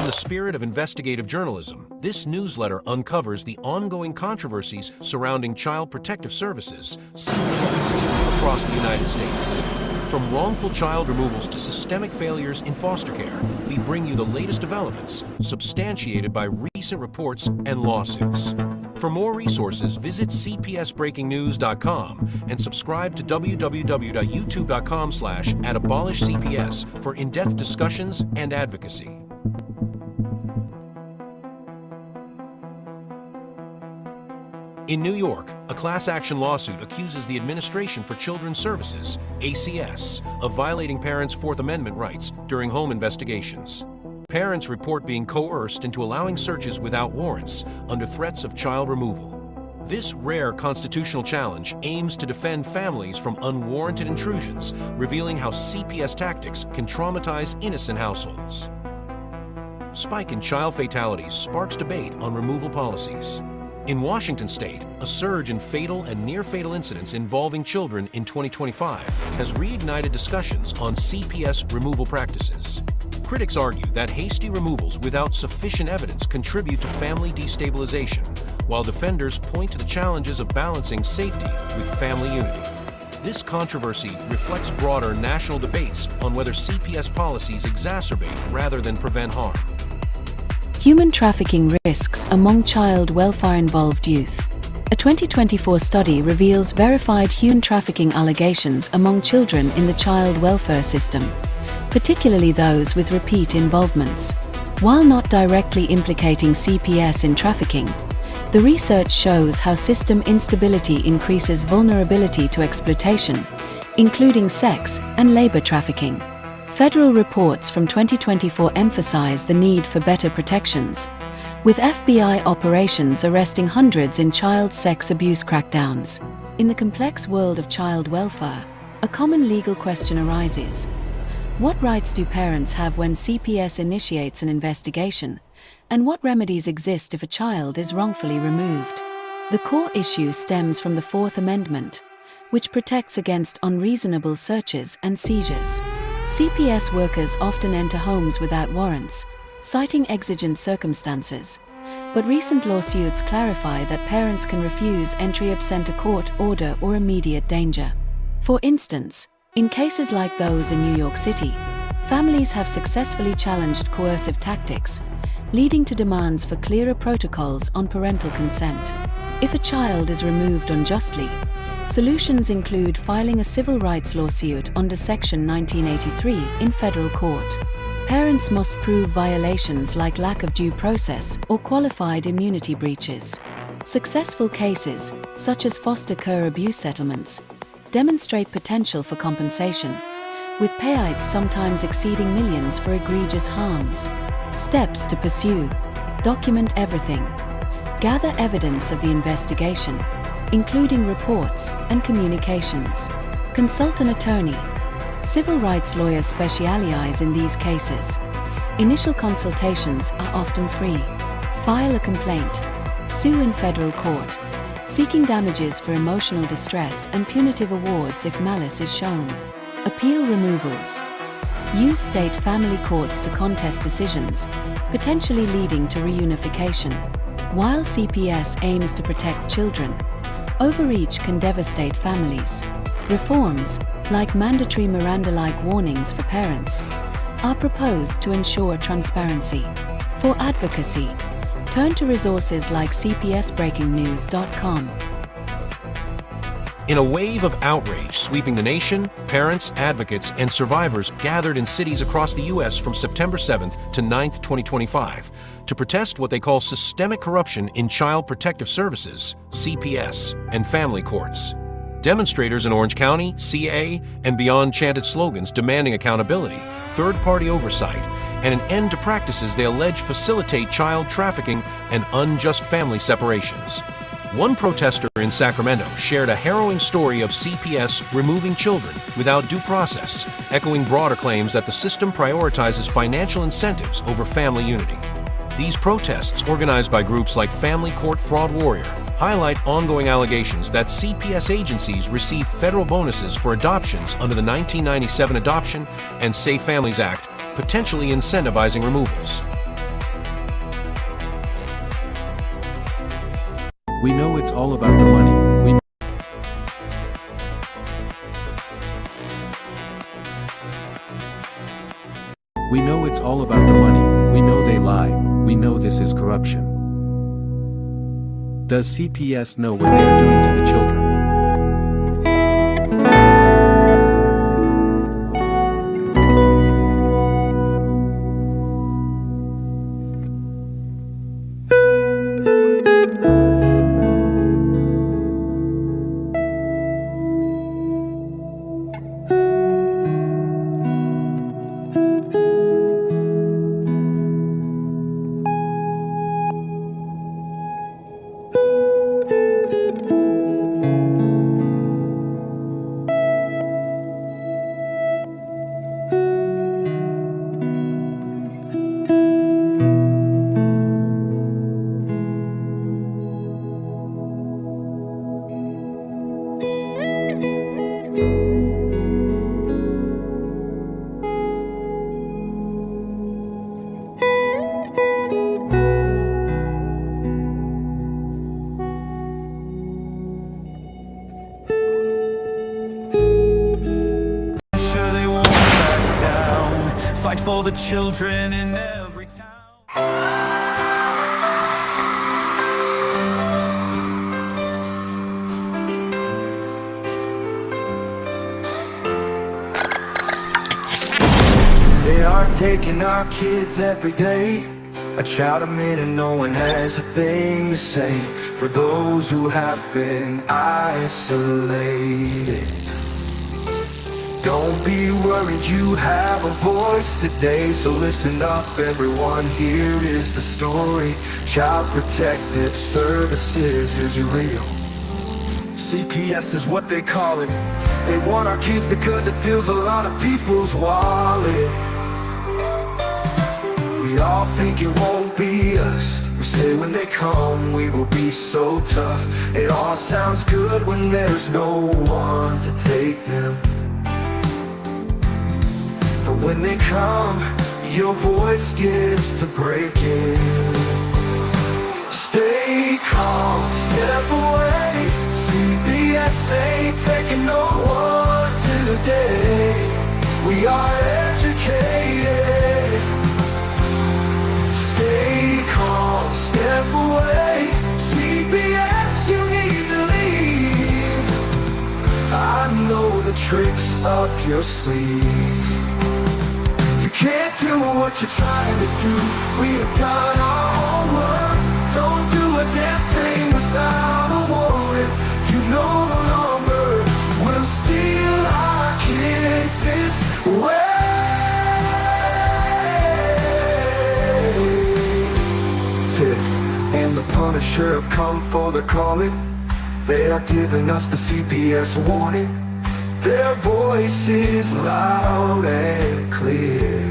the spirit of investigative journalism, this newsletter uncovers the ongoing controversies surrounding Child Protective Services, CPS, across the United States. From wrongful child removals to systemic failures in foster care, we bring you the latest developments, substantiated by recent reports and lawsuits. For more resources, visit cpsbreakingnews.com and subscribe to www.youtube.com/@abolishcps for in-depth discussions and advocacy. In New York, a class action lawsuit accuses the Administration for Children's Services, ACS, of violating parents' Fourth Amendment rights during home investigations. Parents report being coerced into allowing searches without warrants under threats of child removal. This rare constitutional challenge aims to defend families from unwarranted intrusions, revealing how CPS tactics can traumatize innocent households. Spike in child fatalities sparks debate on removal policies. In Washington state, a surge in fatal and near-fatal incidents involving children in 2025 has reignited discussions on CPS removal practices. Critics argue that hasty removals without sufficient evidence contribute to family destabilization, while defenders point to the challenges of balancing safety with family unity. This controversy reflects broader national debates on whether CPS policies exacerbate rather than prevent harm. Human trafficking risks among child welfare-involved youth. A 2024 study reveals verified human trafficking allegations among children in the child welfare system, particularly those with repeat involvements. While not directly implicating CPS in trafficking, the research shows how system instability increases vulnerability to exploitation, including sex and labor trafficking. Federal reports from 2024 emphasize the need for better protections, with FBI operations arresting hundreds in child sex abuse crackdowns. In the complex world of child welfare, a common legal question arises. What rights do parents have when CPS initiates an investigation, and what remedies exist if a child is wrongfully removed? The core issue stems from the Fourth Amendment, which protects against unreasonable searches and seizures. CPS workers often enter homes without warrants, citing exigent circumstances. But recent lawsuits clarify that parents can refuse entry absent a court order or immediate danger. For instance, in cases like those in New York City, families have successfully challenged coercive tactics, leading to demands for clearer protocols on parental consent. If a child is removed unjustly, solutions include filing a civil rights lawsuit under Section 1983 in federal court. Parents must prove violations like lack of due process or qualified immunity breaches. Successful cases, such as foster care abuse settlements, demonstrate potential for compensation, with payouts sometimes exceeding millions for egregious harms. Steps to pursue: document everything. Gather evidence of the investigation, including reports and communications. Consult an attorney. Civil rights lawyers specialize in these cases. Initial consultations are often free. File a complaint. Sue in federal court, seeking damages for emotional distress and punitive awards if malice is shown. Appeal removals. Use state family courts to contest decisions, potentially leading to reunification. While CPS aims to protect children, overreach can devastate families. Reforms, like mandatory Miranda-like warnings for parents, are proposed to ensure transparency. For advocacy, turn to resources like cpsbreakingnews.com. In a wave of outrage sweeping the nation, parents, advocates, and survivors gathered in cities across the U.S. from September 7th to 9th, 2025, to protest what they call systemic corruption in Child Protective Services, CPS, and family courts. Demonstrators in Orange County, CA, and beyond chanted slogans demanding accountability, third-party oversight, and an end to practices they allege facilitate child trafficking and unjust family separations. One protester in Sacramento shared a harrowing story of CPS removing children without due process, echoing broader claims that the system prioritizes financial incentives over family unity. These protests, organized by groups like Family Court Fraud Warrior, highlight ongoing allegations that CPS agencies receive federal bonuses for adoptions under the 1997 Adoption and Safe Families Act, potentially incentivizing removals. We know it's all about the money. We know it's all about the money. We know they lie. We know this is corruption. Does CPS know what they are doing to the children? Fight for the children in every town. They are taking our kids every day. A child a minute, no one has a thing to say for those who have been isolated. Don't be worried, you have a voice today. So listen up everyone, here is the story. Child Protective Services is real. CPS is what they call it. They want our kids because it fills a lot of people's wallet. We all think it won't be us. We say when they come we will be so tough. It all sounds good when there's no one to take them. But when they come, your voice gets to breaking. Stay calm, step away. CPS ain't taking no one today. We are educated. Stay calm, step away. CPS, you need to leave. I know the tricks up your sleeve. You can't do what you're trying to do. We have done our homework. Don't do a damn thing without a warrant. You know the number. We'll steal our kids this way. Tiff and the Punisher have come for the calling. They are giving us the CPS warning. Their voice is loud and clear.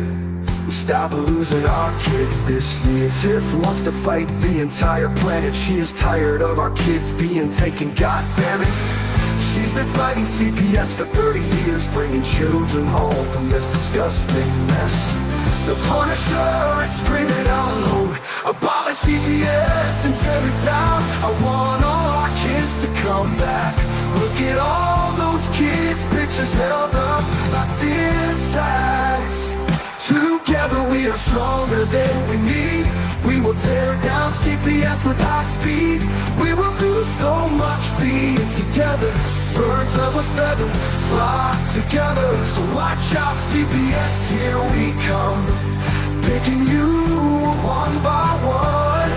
We stop losing our kids this year. Tiff wants to fight the entire planet. She is tired of our kids being taken, goddammit. She's been fighting CPS for 30 years, bringing children home from this disgusting mess. The Punisher is screaming out loud, abolish CPS and tear it down. I want all our kids to come back. Look at all those kids' pictures held up like thin tags. Together we are stronger than we need. We will tear down CPS with high speed. We will do so much being together. Birds of a feather flock together. So watch out CPS, here we come. Picking you one by one.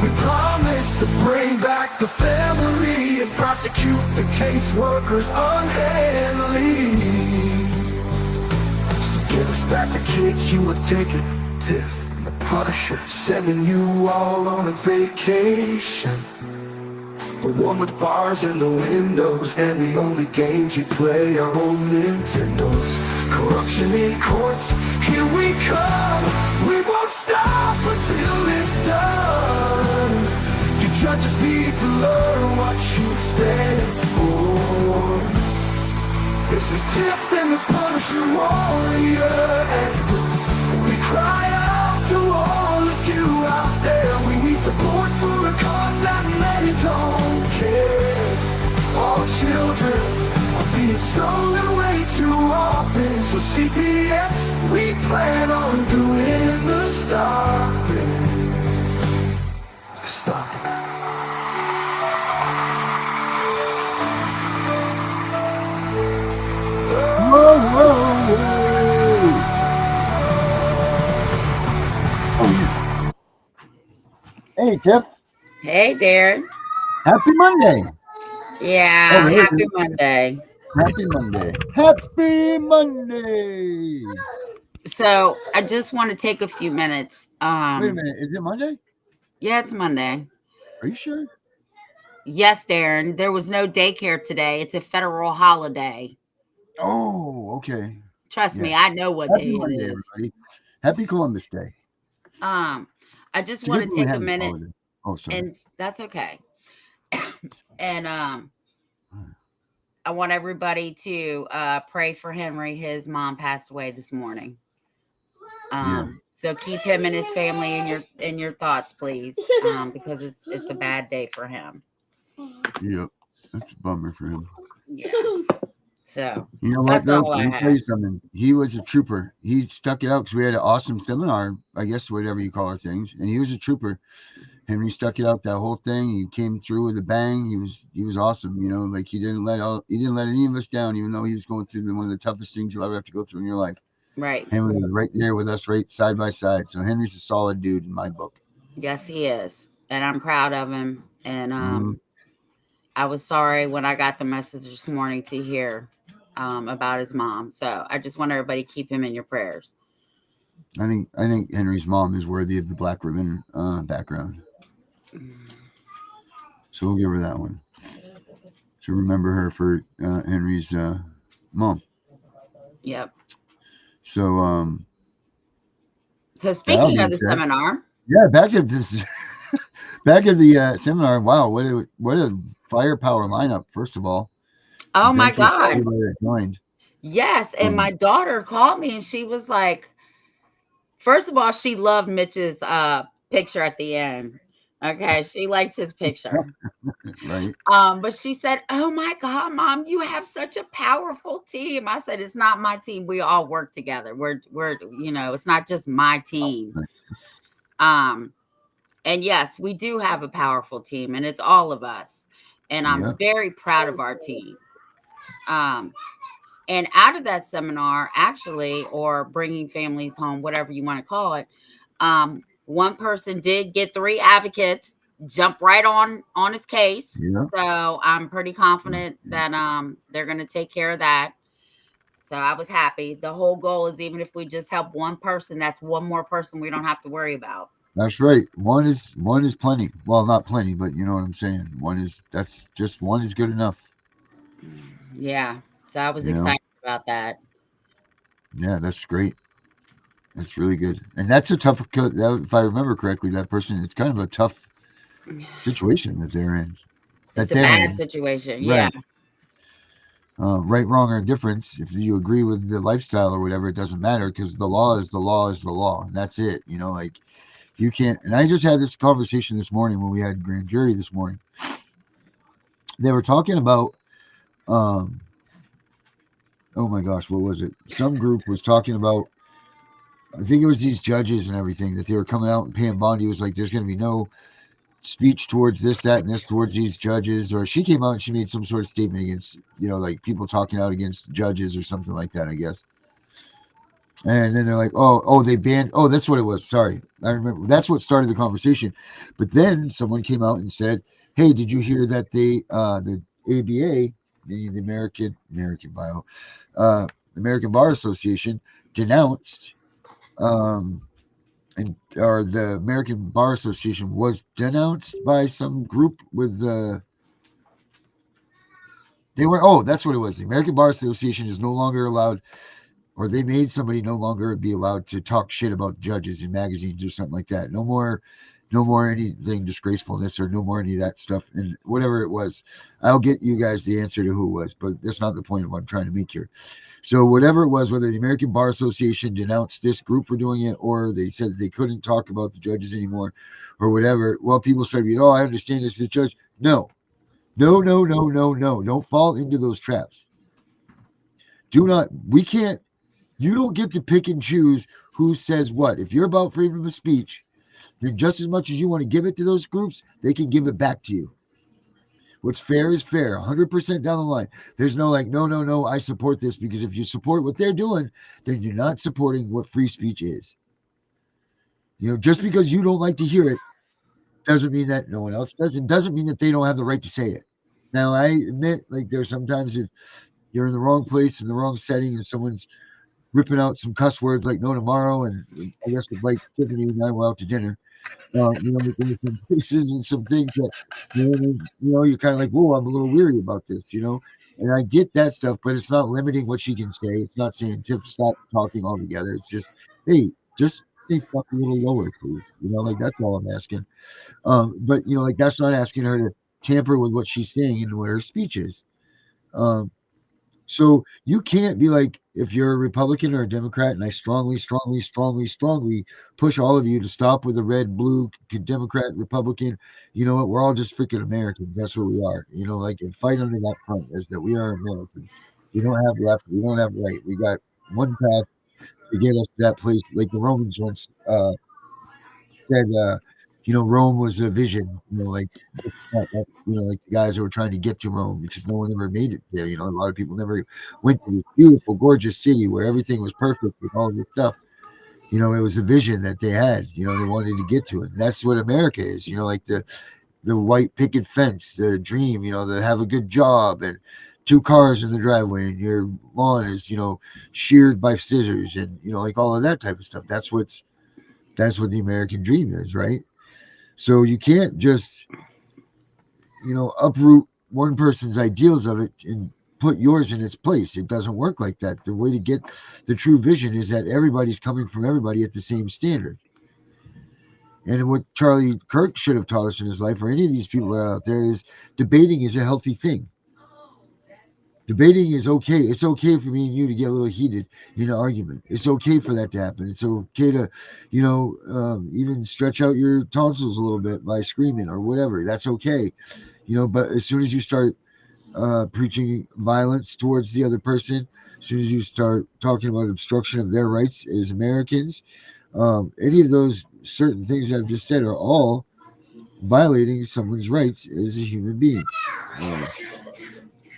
We promise to bring back the family and prosecute the caseworkers unhandily. So give us back the kids you have taken. Tiff and the Punisher sending you all on a vacation. The one with bars in the windows and the only games you play are on Nintendos. Corruption in courts, here we come. We won't stop until it's done. You judges need to learn what you stand for. This is Tiff and the Punisher warrior, and we cry out to all of you out there. We need support for a cause that many don't. stolen way too often. So CPS, we plan on doing the stopping. Stop. Whoa, whoa, whoa. Oh, yeah. Hey, Tiff. Hey, Darren. Happy Monday. Yeah, Oh, wait, happy Monday. Happy Monday. Happy Monday. So I just want to take a few minutes. Wait a minute. Is it Monday? Yeah, it's Monday. Are you sure? Yes, Darren. There was no daycare today. It's a federal holiday. Oh, okay. Trust me, Yes. I know what Happy day Monday, it is. everybody. Happy Columbus Day. I just It's a want good to thing we take a have this minute, holiday. Oh, sorry. and that's okay. And I want everybody to pray for Henry. His mom passed away this morning. Yeah. So keep him and his family in your thoughts, please, because it's a bad day for him. Yep. That's a bummer for him. Yeah. So You know what, that's though? all Let I me tell you have. something. He was a trooper. He stuck it out because we had an awesome seminar, I guess, whatever you call our things. And he was a trooper. Henry stuck it out that whole thing. He came through with a bang. He was awesome. You know, like he didn't let any of us down, even though he was going through one of the toughest things you'll ever have to go through in your life. Right. Henry was right there with us, right side by side. So Henry's a solid dude in my book. Yes, he is, and I'm proud of him. And Mm-hmm. I was sorry when I got the message this morning to hear about his mom. So I just want everybody to keep him in your prayers. I think Henry's mom is worthy of the black ribbon background. So we'll give her that one. So remember her for Henry's mom. Yep. So So speaking of the said, seminar, yeah, back at this, back at the seminar. Wow, what a firepower lineup! First of all, oh my thank you for God, everybody that joined. yes, and my daughter called me and she was like, first of all, she loved Mitch's picture at the end. Okay, she liked his picture. Right. But she said, "Oh my God, Mom, you have such a powerful team." I said, "It's not my team. We all work together. We're it's not just my team." And yes, we do have a powerful team, and it's all of us. And I'm very proud of our team. And out of that seminar, actually, or bringing families home, whatever you want to call it, one person did get 3 advocates jump right on his case. So I'm pretty confident that they're going to take care of that. So I was happy. The whole goal is, even if we just help one person, that's one more person we don't have to worry about. That's right. One is plenty. Well, not plenty, but you know what I'm saying. One is good enough. Yeah. So I was excited about that. Yeah, that's great. That's really good. And that's a tough, if I remember correctly, that person, it's kind of a tough situation that they're in. It's a bad situation. Yeah. Right, wrong, or difference. If you agree with the lifestyle or whatever, it doesn't matter, because the law is the law is the law. And that's it. You know, like you can't. And I just had this conversation this morning when we had grand jury this morning. They were talking about, oh my gosh, what was it? Some group was talking about, I think it was these judges and everything, that they were coming out and paying bond. He was like, there's going to be no speech towards this, that, and this towards these judges. Or she came out and she made some sort of statement against, like people talking out against judges or something like that, I guess. And then they're like, oh, they banned, that's what it was. Sorry. I remember that's what started the conversation. But then someone came out and said, hey, did you hear that the ABA, the American Bar Association, denounced, or the American Bar Association was denounced by some group with that's what it was. The American Bar Association is no longer allowed, or they made somebody no longer be allowed to talk shit about judges in magazines or something like that. No more anything disgracefulness, or no more any of that stuff. And whatever it was, I'll get you guys the answer to who it was, but that's not the point of what I'm trying to make here. So whatever it was, whether the American Bar Association denounced this group for doing it, or they said that they couldn't talk about the judges anymore, or whatever, well, people started being, I understand this is judge. No. Don't fall into those traps. You don't get to pick and choose who says what. If you're about freedom of speech, then just as much as you want to give it to those groups, they can give it back to you. What's fair is fair, 100% down the line. There's no like, no, I support this, because if you support what they're doing, then you're not supporting what free speech is. Just because you don't like to hear it doesn't mean that no one else does. It doesn't mean that they don't have the right to say it. Now, I admit, like, there's sometimes if you're in the wrong place, in the wrong setting, and someone's ripping out some cuss words like no tomorrow, and I guess like Tiffany and I were out to dinner, there were some places and some things that, you're kind of like, whoa, I'm a little weary about this, and I get that stuff, but it's not limiting what she can say. It's not saying, Tiff, stop talking altogether. It's just, hey, just say fuck a little lower, please. Like, that's all I'm asking. But, like, that's not asking her to tamper with what she's saying and what her speech is. So you can't be like, if you're a Republican or a Democrat, and I strongly push all of you to stop with the red, blue, Democrat, Republican. You know what? We're all just freaking Americans. That's what we are. Like, and fight under that front is that we are Americans. We don't have left. We don't have right. We got one path to get us to that place. Like the Romans once said, Rome was a vision, like this, that, like the guys that were trying to get to Rome, because no one ever made it there. A lot of people never went to this beautiful, gorgeous city where everything was perfect with all this stuff. It was a vision that they had, they wanted to get to it. And that's what America is, like the white picket fence, the dream, to have a good job and 2 cars in the driveway and your lawn is, sheared by scissors and, like all of that type of stuff. That's what the American dream is, right? So you can't just, uproot one person's ideals of it and put yours in its place. It doesn't work like that. The way to get the true vision is that everybody's coming from everybody at the same standard. And what Charlie Kirk should have taught us in his life, or any of these people that are out there, is debating is a healthy thing. Debating is okay. It's okay for me and you to get a little heated in an argument. It's okay for that to happen. It's okay to, even stretch out your tonsils a little bit by screaming or whatever. That's okay. But as soon as you start preaching violence towards the other person, as soon as you start talking about obstruction of their rights as Americans, any of those certain things that I've just said are all violating someone's rights as a human being.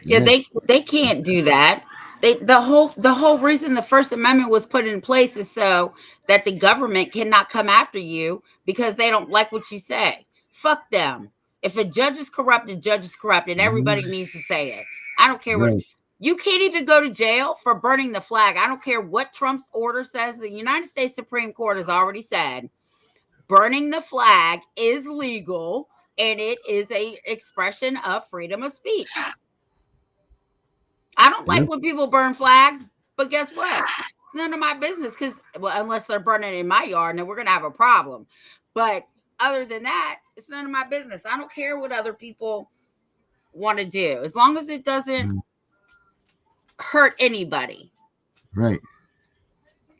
Yeah, they can't do that. The whole reason the First Amendment was put in place is so that the government cannot come after you because they don't like what you say. Fuck them. If a judge is corrupt, everybody needs to say it. I don't care what. You can't even go to jail for burning the flag. I don't care what Trump's order says. The United States Supreme Court has already said burning the flag is legal and it is an expression of freedom of speech. I don't like when people burn flags, but guess what? It's none of my business, because unless they're burning in my yard, then we're gonna have a problem. But other than that, it's none of my business. I don't care what other people want to do, as long as it doesn't hurt anybody. Right.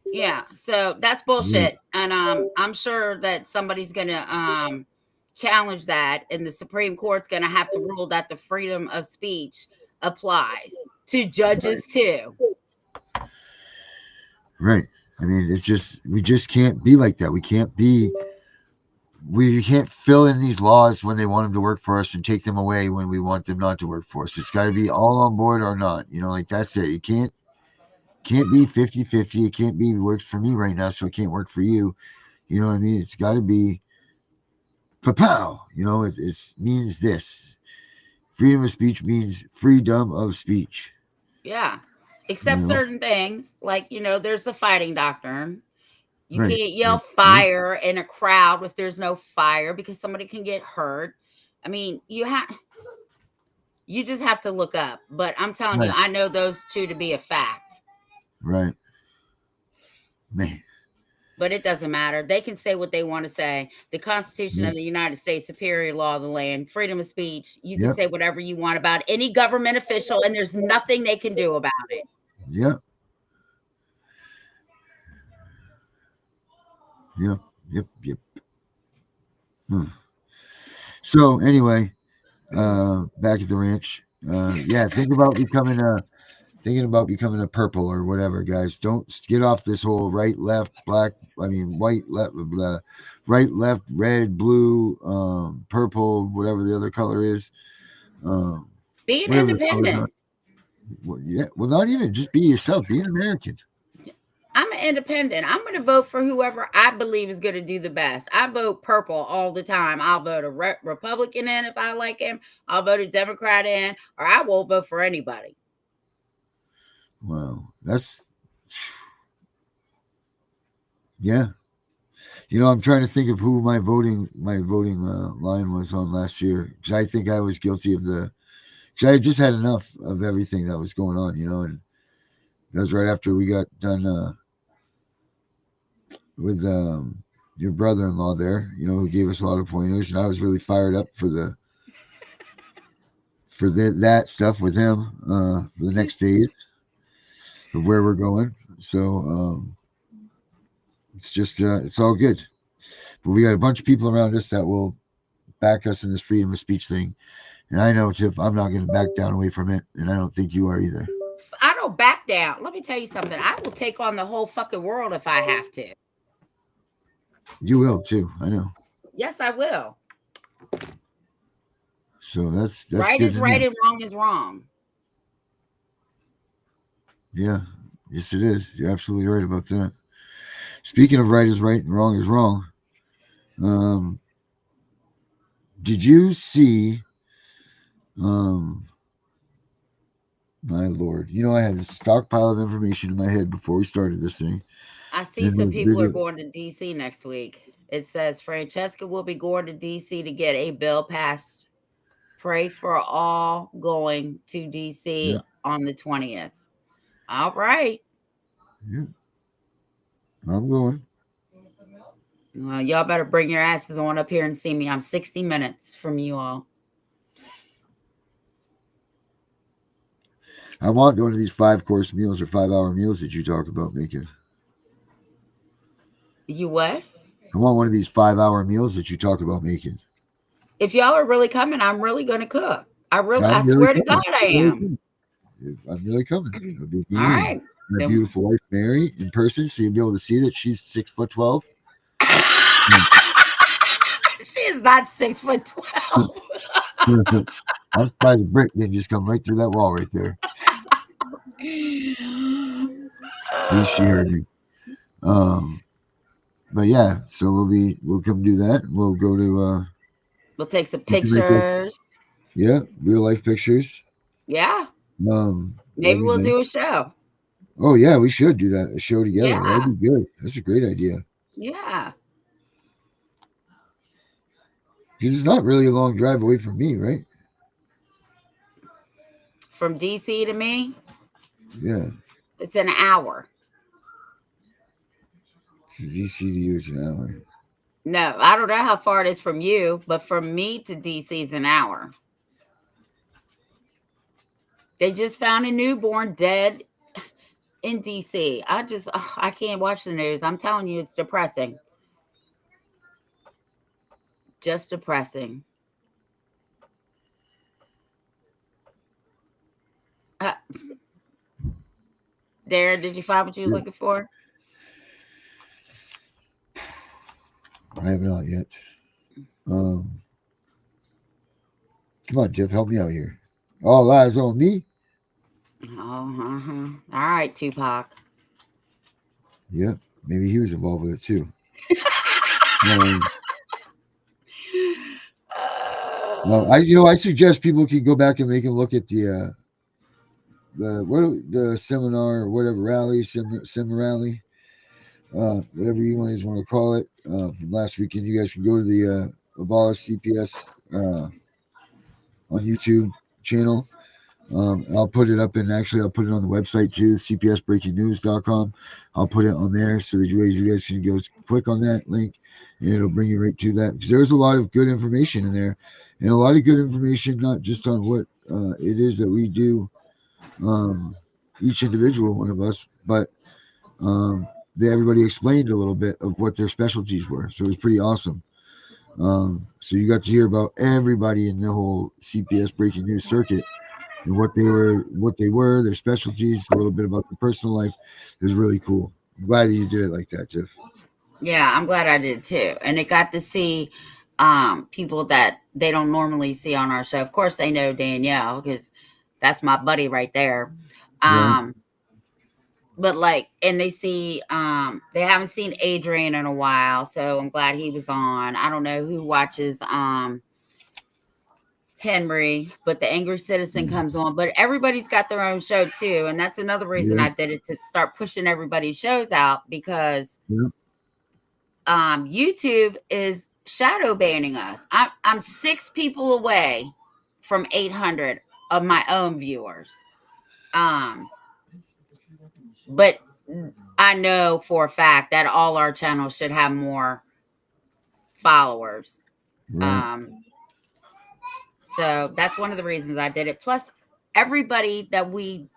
Yeah. So that's bullshit, and I'm sure that somebody's gonna challenge that, and the Supreme Court's gonna have to rule that the freedom of speech applies to judges too. Right. I mean, we just can't be like that. We can't fill in these laws when they want them to work for us and take them away when we want them not to work for us. It's got to be all on board or not. Like that's it. You can't be 50-50. It can't be works for me right now, so it can't work for you. You know what I mean? It's got to be pow. It means this. Freedom of speech means freedom of speech. Yeah. Except certain things, like, there's the fighting doctrine. You can't yell fire in a crowd if there's no fire, because somebody can get hurt. I mean, you just have to look up. But I'm telling you, I know those two to be a fact. Right. Man. But it doesn't matter. They can say what they want to say. The Constitution of the United States, superior law of the land, freedom of speech. You can say whatever you want about any government official, and there's nothing they can do about it. Yep. So anyway, back at the ranch. Think about becoming thinking about becoming a purple or whatever, guys, don't get off this whole right, left, black. I mean, white, left, right, left, red, blue, purple, whatever the other color is. Being Whatever the colors independent. are. Well, yeah. Well, not even just be yourself. Be an American. I'm an independent. I'm going to vote for whoever I believe is going to do the best. I vote purple all the time. I'll vote a Republican in if I like him. I'll vote a Democrat in, or I won't vote for anybody. Wow, that's yeah. You know, I'm trying to think of who my voting line was on last year, because I think I was guilty of the. Because I had just had enough of everything that was going on, you know, and that was right after we got done with your brother-in-law there, you know, who gave us a lot of pointers, and I was really fired up for that stuff with him for the next phase of where we're going. So it's just it's all good. But we got a bunch of people around us that will back us in this freedom of speech thing. And I know, Tiff, I'm not going to back down away from it, and I don't think you are either. I don't back down. Let me tell you something. I will take on the whole fucking world if I have to. You will too. I know. Yes, I will. So that's right good is right and wrong is wrong. Yeah. Yes, it is. You're absolutely right about that. Speaking of right is right and wrong is wrong, did you see? My Lord, you know, I had a stockpile of information in my head before we started this thing. I see some people are going to DC next week. It says Francesca will be going to DC to get a bill passed. Pray for all going to DC on the 20th. All right. Yeah. I'm going. Well, y'all better bring your asses on up here and see me. I'm 60 minutes from you all. I want one of these 5-course meals or 5-hour meals that you talk about making. You what? I want one of these 5-hour meals that you talk about making. If y'all are really coming, I'm really going to cook. I swear to God I am. I'm really coming. It'll be me. All right. My beautiful wife, Mary, in person, so you'll be able to see that she's 6'12". She is not 6'12". I'm surprised a brick didn't just come right through that wall right there. See, she heard me. But yeah, so we'll come do that. We'll go to we'll take some pictures. Yeah, real life pictures. Yeah. Maybe we'll do a show. Oh yeah, we should do that. A show together. Yeah. That'd be good. That's a great idea. Yeah. Because it's not really a long drive away from me, right? From DC to me? Yeah. It's an hour. So DC to you, it's an hour. No, I don't know how far it is from you, but from me to DC is an hour. They just found a newborn dead in DC. I can't watch the news. I'm telling you, it's depressing. Just depressing. Darren, did you find what you were looking for? I have not yet. Come on, Jeff, help me out here. All eyes on me. All right, Tupac. Yeah, maybe he was involved with it too. I suggest people can go back and they can look at the seminar or whatever rally, sim rally, whatever you guys want to call it, from last weekend. You guys can go to the Abolish CPS on YouTube channel. I'll put it up, and actually I'll put it on the website too, cpsbreakingnews.com. I'll put it on there so that you guys can go click on that link and it'll bring you right to that, because there's a lot of good information in there, and a lot of good information not just on what it is that we do, each individual one of us, but everybody explained a little bit of what their specialties were, so it was pretty awesome. So you got to hear about everybody in the whole CPS breaking news circuit and what they were, their specialties, a little bit about their personal life. It was really cool. I'm glad that you did it like that, Tiff. Yeah, I'm glad I did too. And it got to see people that they don't normally see on our show. Of course, they know Danielle because that's my buddy right there. Right. But like, and they haven't seen Adrian in a while, so I'm glad he was on. I don't know who watches Henry, but the Angry Citizen comes on. But everybody's got their own show too, and that's another reason Yeah. I did it, to start pushing everybody's shows out, because Yeah. YouTube is shadow banning us. I'm 6 people away from 800 of my own viewers. But I know for a fact that all our channels should have more followers. Right. So that's one of the reasons I did it. Plus, everybody that we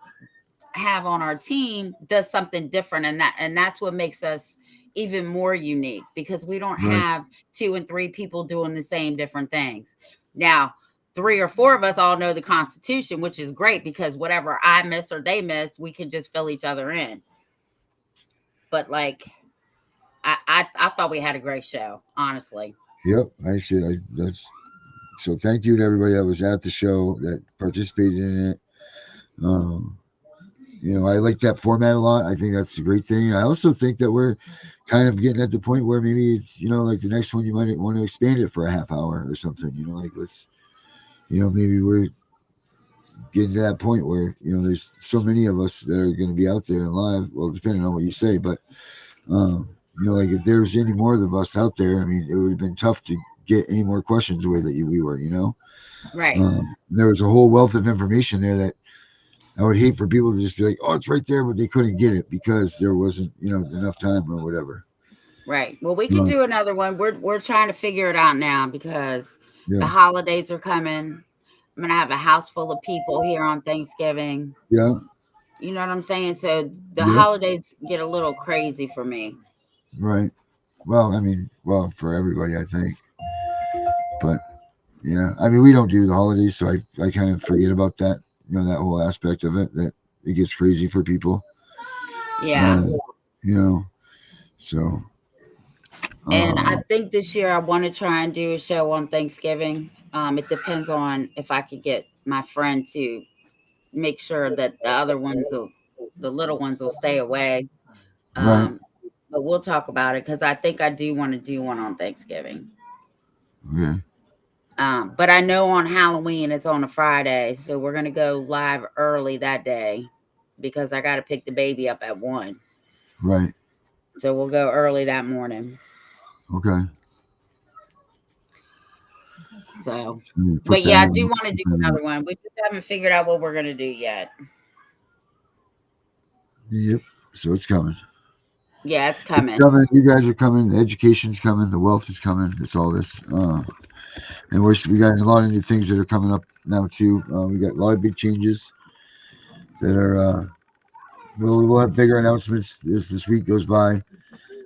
have on our team does something different, and that's what makes us even more unique, because we don't Right. have 2 and 3 people doing the same different things. Now, 3 or 4 of us all know the Constitution, which is great, because whatever I miss or they miss, we can just fill each other in. But like, I thought we had a great show, honestly. Yep. That's so. Thank you to everybody that was at the show that participated in it. I like that format a lot. I think that's a great thing. I also think that we're kind of getting at the point where maybe it's, like the next one you might want to expand it for a half hour or something. Like let's, maybe we're getting to that point where there's so many of us that are going to be out there and live. Well, depending on what you say, but like if there's any more of us out there, I mean, it would have been tough to get any more questions the way that we were. Right. There was a whole wealth of information there that I would hate for people to just be like, oh, it's right there, but they couldn't get it because there wasn't, enough time or whatever. Right. Well, we can do another one. We're trying to figure it out now, because Yeah. the holidays are coming. I'm gonna have a house full of people here on Thanksgiving. Yeah. You know what I'm saying? So the Yeah. holidays get a little crazy for me. Right. Well, I mean, for everybody, I think. But yeah, I mean, we don't do the holidays, so I kind of forget about that. That whole aspect of it, that it gets crazy for people. Yeah. So. And I think this year I want to try and do a show on Thanksgiving. It depends on if I could get my friend to make sure that the other ones the little ones will stay away. Right. But we'll talk about it, because I think I do want to do one on Thanksgiving. Okay. But I know on Halloween it's on a Friday, so we're gonna go live early that day, because I got to pick the baby up at 1. Right. So we'll go early that morning. Okay. So, but yeah, I do want to do another one. We just haven't figured out what we're gonna do yet. Yep. So it's coming. Yeah, it's coming. It's coming. You guys are coming. The education's coming. The wealth is coming. It's all this. And we got a lot of new things that are coming up now too. We got a lot of big changes that are. We'll have bigger announcements as this week goes by,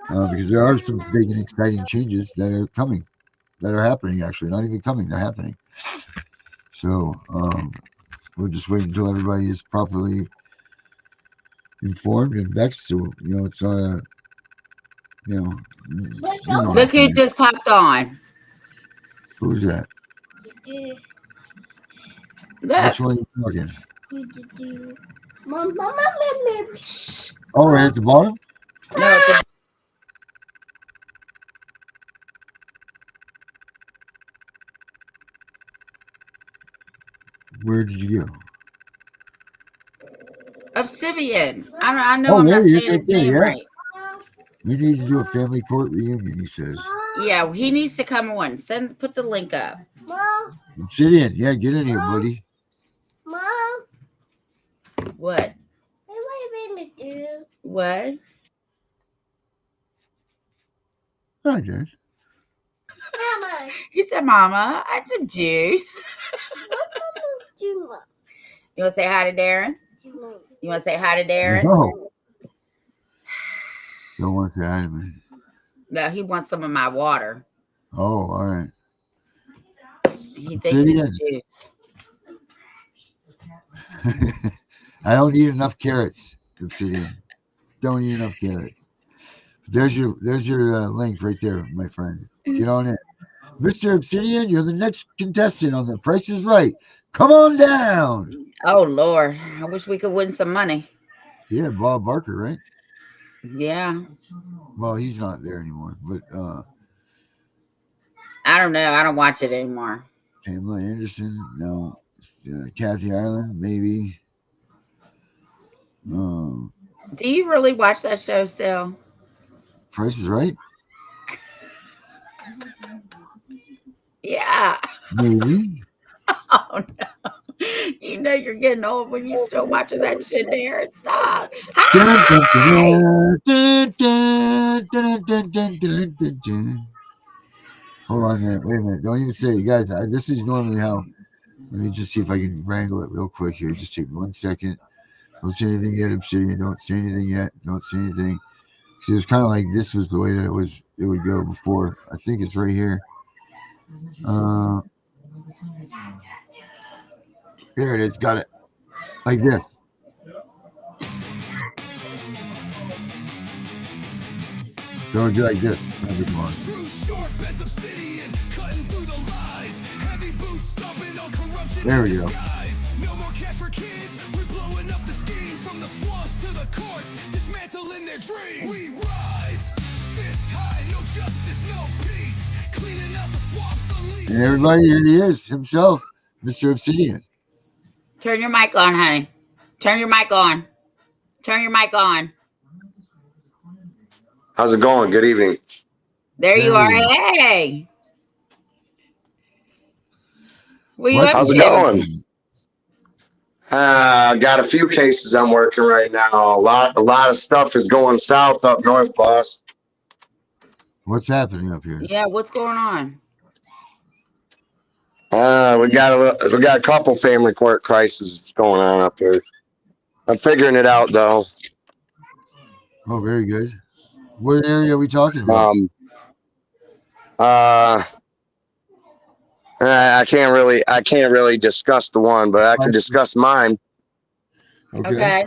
because there are some big and exciting changes that are coming, that are happening. Actually, not even coming; they're happening. So we're just waiting until everybody is properly informed and vexed. So it's not a. Look who just popped on. Who's that? Look. Which one are you talking? Oh, right at the bottom? No. Where did you go? Obsidian. I know I'm there not he is, saying right his there, name yeah. right. We need to do a family court reunion, he says. Yeah, he needs to come on. Put the link up. Mom, Sit in. Yeah, get in here, buddy. Mom, What? what am I going to do? What? Hi, Dad. Mama, He said, Mama, I had some juice. Juma. You want to say hi to Darren? You want to say hi to Darren? No. Don't want to add me. No, he wants some of my water. Oh, all right. He thinks it's juice. I don't eat enough carrots, Obsidian. Don't eat enough carrots. There's your link right there, my friend. Get on it. Mr. Obsidian, you're the next contestant on The Price is Right. Come on down. Oh Lord, I wish we could win some money. Yeah, Bob Barker, right? Yeah. Well, he's not there anymore, but I don't know. I don't watch it anymore. Pamela Anderson, no. Kathy Ireland, maybe. Do you really watch that show still? Price is Right? Yeah. Maybe. Oh no. You know you're getting old when you still watching that shit there. Stop. Hi! Hold on a minute. Wait a minute. Don't even say it. Guys, this is normally how. Let me just see if I can wrangle it real quick here. Just take 1 second. Don't say anything yet, Obsidian. Don't say anything yet. Don't say anything. See, it was kind of like this was the way that it would go before. I think it's right here. There it is. Got it. Like this. Don't do like this. There we go. No more cash for kids. We're blowing up the schemes from the swamps to the courts, dismantling their dreams. We rise, fist high, no justice, no peace. Cleaning out the swamps, unleash. And everybody, here he is himself, Mr. Obsidian. Turn your mic on, honey. Turn your mic on. Turn your mic on. How's it going? Good evening. There you are. Hey. How's it going? Got a few cases I'm working right now. A lot of stuff is going south up north, boss. What's happening up here? Yeah, what's going on? We got a couple family court crises going on up here. I'm figuring it out though. Oh, very good. What area are we talking about? I can't really discuss the one, but I can discuss mine. Okay.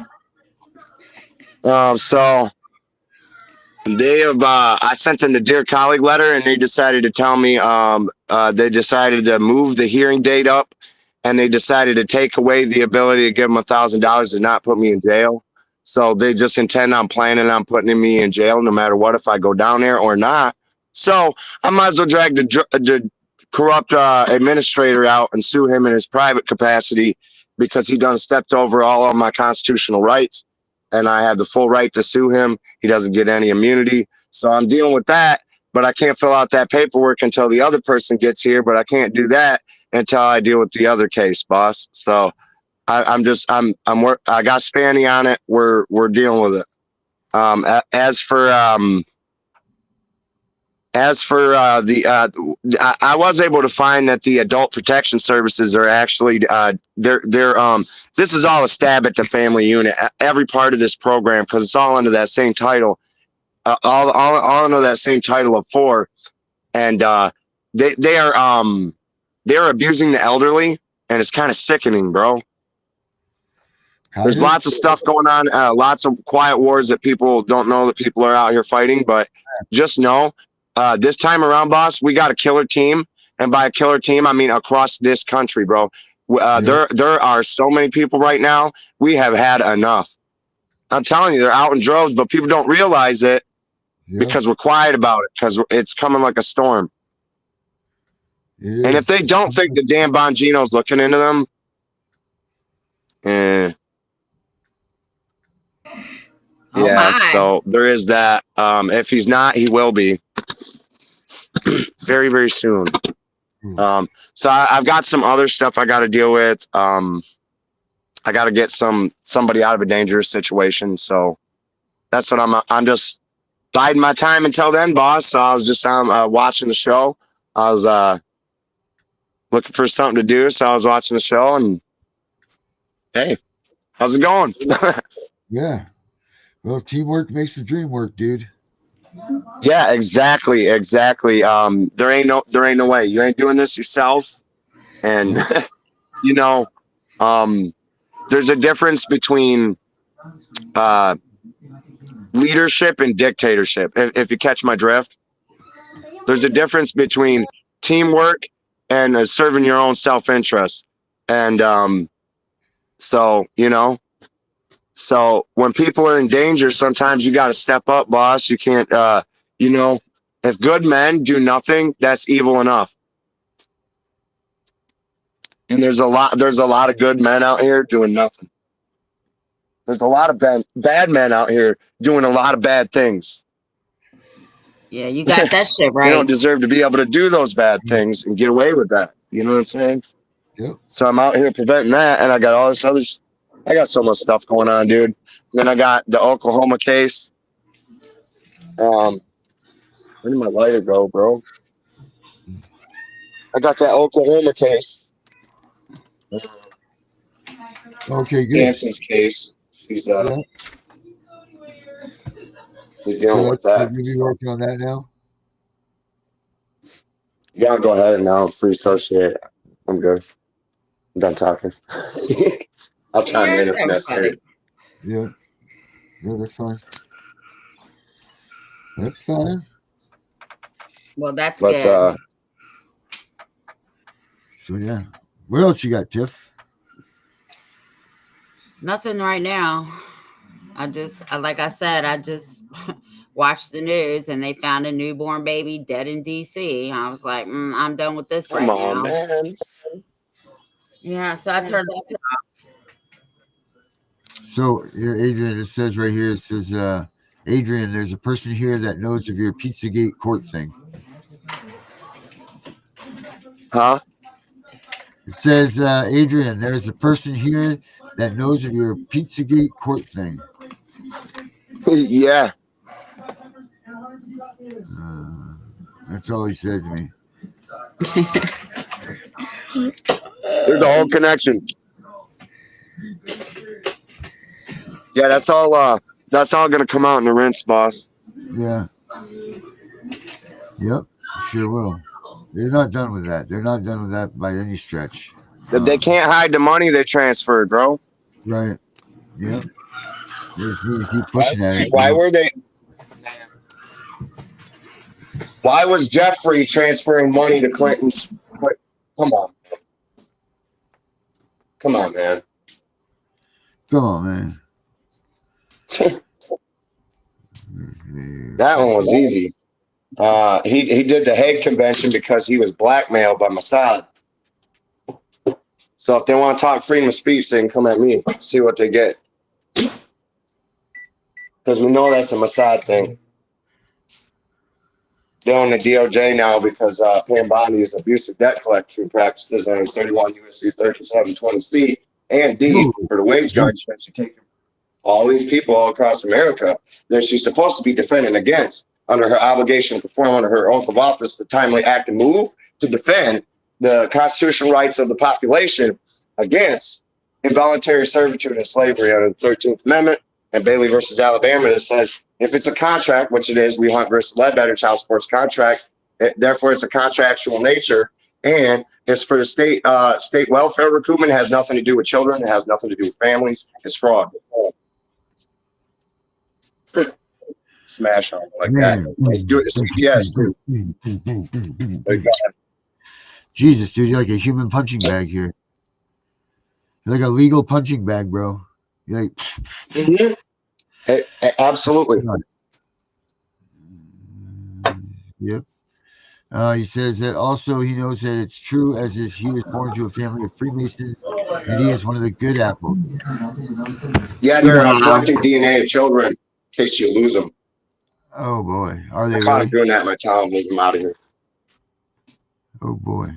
So they have I sent them the Dear Colleague letter, and they decided to tell me they decided to move the hearing date up, and they decided to take away the ability to give them $1,000 to not put me in jail. So they just intend on planning on putting me in jail no matter what, if I go down there or not. So I might as well drag the corrupt administrator out and sue him in his private capacity, because he done stepped over all of my constitutional rights, and I have the full right to sue him. He doesn't get any immunity. So I'm dealing with that, but I can't fill out that paperwork until the other person gets here, but I can't do that until I deal with the other case, boss. So I got Spanny on it. We're dealing with it. As for I was able to find that the adult protection services are actually this is all a stab at the family unit, every part of this program, because it's all under that same title, all under that same title of 4, and they're abusing the elderly, and it's kind of sickening, bro. There's lots of stuff going on, lots of quiet wars that people don't know that people are out here fighting, but just know this time around, boss, we got a killer team. And by a killer team, I mean across this country, bro. There are so many people right now. We have had enough. I'm telling you, they're out in droves, but people don't realize it because we're quiet about it, because it's coming like a storm. And if they don't think the damn Bongino's looking into them, so there is that. If he's not, he will be very, very soon. So I've got some other stuff I got to deal with. I got to get somebody out of a dangerous situation. So that's what I'm just biding my time until then, boss. So I was just watching the show. I was looking for something to do, so I was watching the show, and hey, how's it going? Yeah. Well, teamwork makes the dream work, dude. Yeah, exactly. There ain't no way you ain't doing this yourself, and There's a difference between leadership and dictatorship. If you catch my drift, there's a difference between teamwork and serving your own self-interest. And so, you know, so when people are in danger, sometimes you got to step up, boss. You can't, you know, if good men do nothing, that's evil enough. And there's a lot of good men out here doing nothing. There's a lot of bad men out here doing a lot of bad things. Yeah, you got that shit right. They don't deserve to be able to do those bad things and get away with that. You know what I'm saying? Yep. So I'm out here preventing that, and I got all this other. I got so much stuff going on, dude. Then I got the Oklahoma case. Where did my lighter go, bro? I got that Oklahoma case. Okay, good. Sampson's case. She's dealing with that. You'll be working on that now? You gotta go ahead and now free associate. I'm good. I'm done talking. I'll chime in if necessary. Yeah. Yeah, that's fine. That's fine. Well, that's good. So yeah. What else you got, Tiff? Nothing right now. Like I said, I just watched the news and they found a newborn baby dead in DC. I was like, I'm done with this right now. Come on, man. Yeah, so I turned it off. So here, Adrian, it says right here, it says, Adrian, there's a person here that knows of your Pizzagate court thing. Huh? It says, Adrian, there's a person here that knows of your Pizzagate court thing. Yeah. That's all he said to me. There's a whole connection. Yeah, that's all gonna come out in the rinse, boss. Yeah. Yep, sure will. They're not done with that. They're not done with that by any stretch. They can't hide the money they transferred, bro. Right. Yep. They just need to keep pushing at it. Why were they? Why was Jeffrey transferring money to Clinton's? Come on. Come on, man. Come on, man. That one was easy. He did the Hague Convention because he was blackmailed by Mossad. So if they want to talk freedom of speech, they can come at me, see what they get. Because we know that's a Mossad thing. They're on the DOJ now because Pam Bondi is abusive debt collection practices under 31 U.S.C. 3720C and D for the wage garnishment she taken all these people all across America that she's supposed to be defending against under her obligation to perform under her oath of office to timely act and move to defend the constitutional rights of the population against involuntary servitude and slavery under the 13th Amendment and Bailey versus Alabama that says if it's a contract, which it is, we Hunt versus Ledbetter child sports contract, therefore it's a contractual nature and it's for the state welfare recoupment. It has nothing to do with children. It has nothing to do with families. It's fraud. Smash on like that. They do it to CPS too. Jesus, dude, you're like a human punching bag here. You're like a legal punching bag, bro. You're like, absolutely. Yep. He says that also he knows that it's true as is he was born to a family of Freemasons and he is one of the good apples. Yeah, they're collecting DNA of children in case you lose them. Oh boy, are they really? Doing that in my town, move them out of here. Oh boy.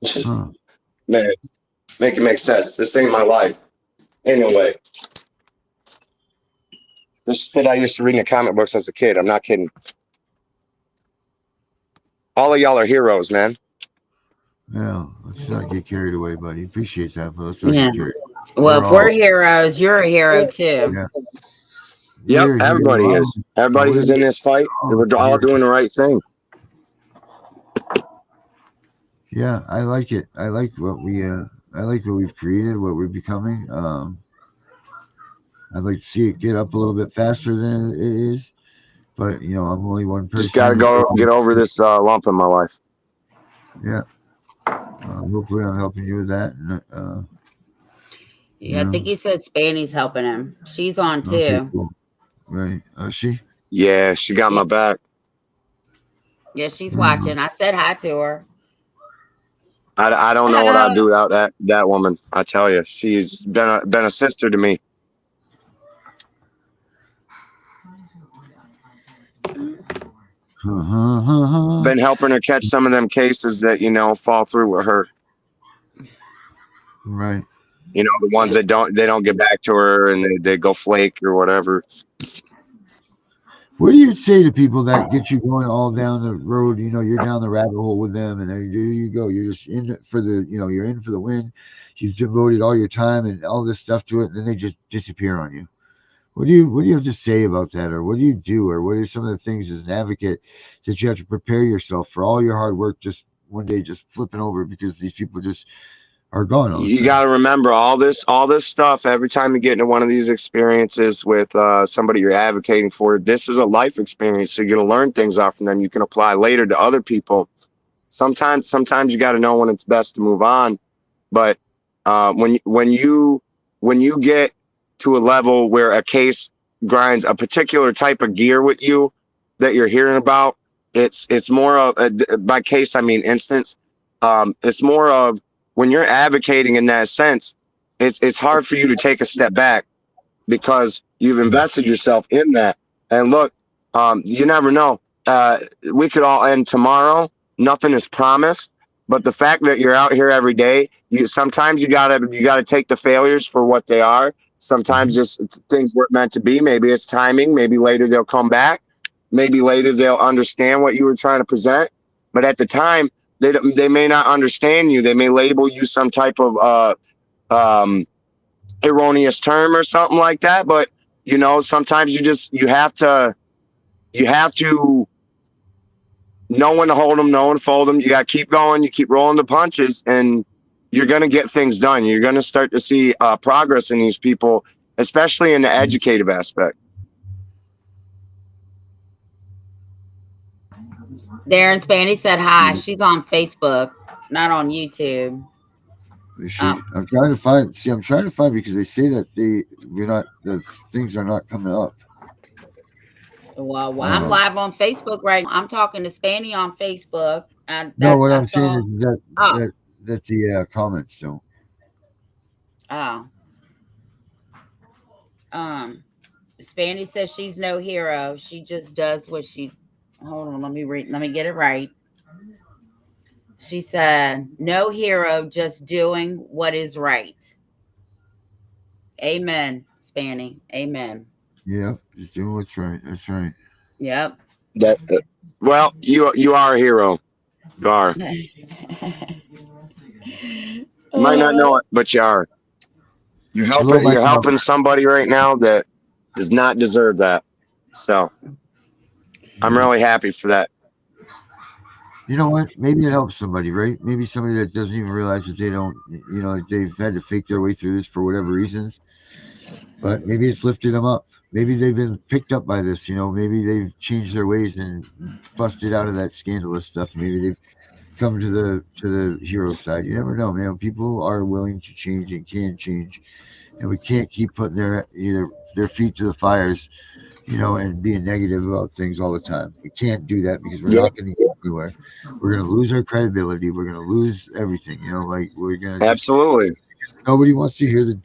Huh. Man, make it make sense. This ain't my life. Anyway. This is what I used to read in the comic books as a kid. I'm not kidding. All of y'all are heroes, man. Yeah, let's not get carried away, buddy. Appreciate that, but let's not get carried away. Well, if we're heroes, you're a hero too. Yeah. Yep, everybody is. Everybody who's in this fight, we're all doing the right thing. Yeah, I like it. I like what we I like what we've created, what we're becoming. I'd like to see it get up a little bit faster than it is, but you know, I'm only one Just got to person. go get over this lump in my life. Yeah. Hopefully, I'm helping you with that. And, Yeah, I think he said Spanny's helping him. She's on too. Okay, cool. Right. She? Yeah, she got my back. Yeah, she's watching. I said hi to her. I don't know what I'd do without that woman. I tell you, she's been a sister to me. Been helping her catch some of them cases that fall through with her. Right. You know, the ones that don't get back to her and they go flake or whatever. What do you say to people that get you going all down the road? You know, you're down the rabbit hole with them, and there you go. You're just in it for the, you're in for the win. You've devoted all your time and all this stuff to it, and then they just disappear on you. What do you have to say about that, or what do you do, or what are some of the things as an advocate that you have to prepare yourself for all your hard work just one day just flipping over because these people just are gone all the You time? got to remember all this stuff every time you get into one of these experiences with somebody you're advocating for. This is a life experience, so you're going to learn things off from them you can apply later to other people. Sometimes you got to know when it's best to move on, but when you get to a level where a case grinds a particular type of gear with you that you're hearing about, it's more of by case I mean instance. It's more of when you're advocating in that sense, it's hard for you to take a step back because you've invested yourself in that. And look, you never know. We could all end tomorrow. Nothing is promised. But the fact that you're out here every day, sometimes you gotta take the failures for what they are. Sometimes just things weren't meant to be. Maybe it's timing. Maybe later they'll come back. Maybe later they'll understand what you were trying to present. But at the time, they may not understand you. They may label you some type of erroneous term or something like that. But sometimes you have to know when to hold them, know when to fold them. You got to keep going. You keep rolling the punches, and you're going to get things done. You're going to start to see progress in these people, especially in the educative aspect. Darren Spanny said hi. She's on Facebook, not on YouTube. I'm trying to find. See, I'm trying to find because they say that the things are not coming up. Well, I'm live on Facebook right now. I'm talking to Spanny on Facebook. No, what I'm saying is that the comments don't. Oh. Spanny says she's no hero. She just does what she. Hold on, let me get it right. She said, "No hero, just doing what is right." Amen, Spanny. Amen. Yep, just doing what's right. That's right. Yep. Well, you are a hero. You are. You might not know it, but you are. You're helping somebody right now that does not deserve that. So I'm really happy for that. You know what? Maybe it helps somebody, right? Maybe somebody that doesn't even realize that they don't, they've had to fake their way through this for whatever reasons. But maybe it's lifted them up. Maybe they've been picked up by this. Maybe they've changed their ways and busted out of that scandalous stuff. Maybe they've come to the hero side. You never know, man. People are willing to change and can change, and we can't keep putting their feet to the fires, and being negative about things all the time. We can't do that because we're not going to get anywhere. We're going to lose our credibility. We're going to lose everything. We're going to absolutely. Nobody wants to hear the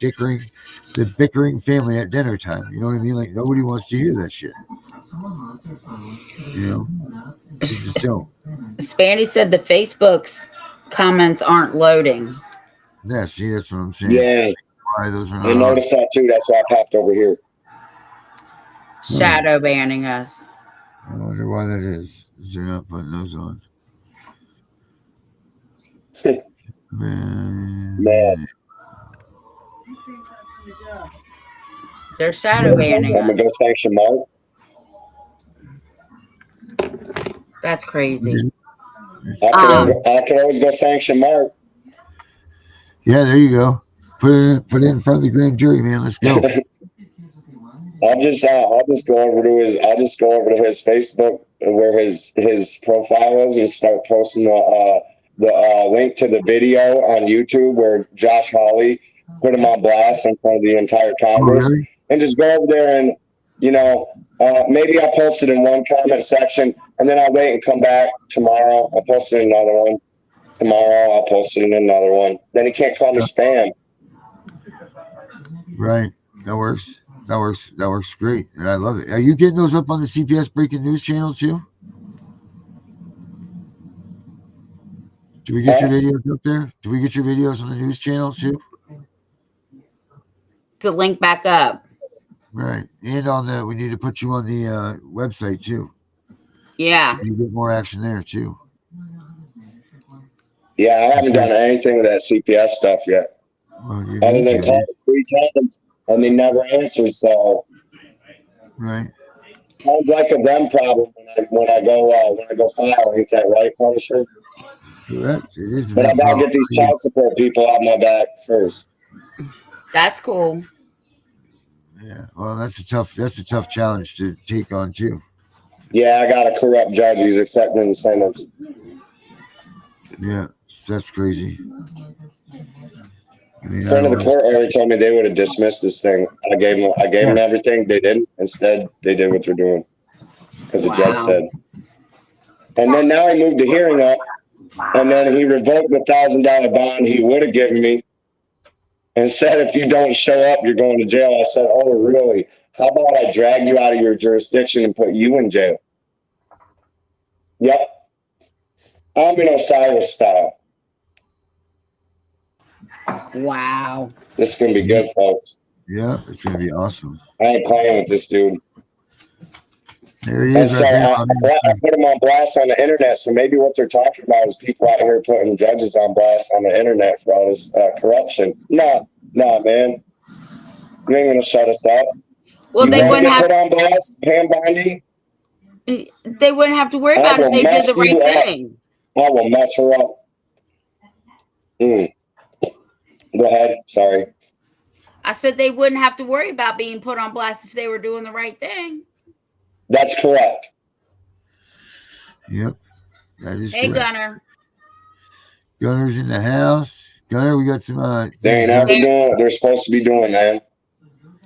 bickering family at dinner time. You know what I mean? Like nobody wants to hear that shit. Just don't. Spanny said the Facebook's comments aren't loading. Yeah, see, that's what I'm saying. Yeah. Why those are not I noticed that too. That's why I popped over here. Shadow banning us. I wonder why that is. They're not putting those on. Man. They're shadow banning us. I'm gonna go sanction Mark. That's crazy. I can always go sanction Mark. Yeah, there you go. Put it in front of the grand jury, man. Let's go. I'll just go over to his Facebook where his profile is and start posting the link to the video on YouTube where Josh Hawley put him on blast in front of the entire Oh, Congress, really? and just go over there and maybe I'll post it in one comment section and then I'll wait and come back tomorrow. I'll post it in another one. Tomorrow I'll post it in another one. Then he can't call me spam. Right. That works. That works great. And I love it. Are you getting those up on the CPS Breaking News channel too? Do we get your videos up there? Do we get your videos on the news channel too? To link back up. Right. And we need to put you on the website too. Yeah. You get more action there too. Yeah, I haven't done anything with that CPS stuff yet. Well, Other than calling 3 times and they never answer. So right. Sounds like a them problem when I go file. Ain't that right, Punisher? Correct. It is. But I gotta get these child support people off my back first. That's cool. Yeah. Well, that's a tough challenge to take on too. Yeah, I got a corrupt judge who's accepting incentives. Yeah, that's crazy. I mean, A friend of the court already told me they would have dismissed this thing. I gave them everything. They didn't. Instead, they did what they're doing because the judge said. And then now he moved the hearing up, and then he revoked the $1,000 bond he would have given me, and said if you don't show up, you're going to jail. I said, oh, really? How about I drag you out of your jurisdiction and put you in jail? Yep. I'm in Osiris style. Wow. This is going to be good, folks. Yeah, it's going to be awesome. I ain't playing with this dude. There he And is. so Right I put him on blast on the internet. So maybe what they're talking about is people out here putting judges on blast on the internet for all this corruption. Nah, man. You ain't going to shut us up. Well, you they wouldn't have put on blast, Pam Bondi. They wouldn't have to worry about it if they did the right thing. I will mess her up. Go ahead. Sorry. I said they wouldn't have to worry about being put on blast if they were doing the right thing. That's correct. Yep. That is Hey, correct. Gunner. Gunner's in the house. Gunner, we got some. They ain't ever doing what they're supposed to be doing, man.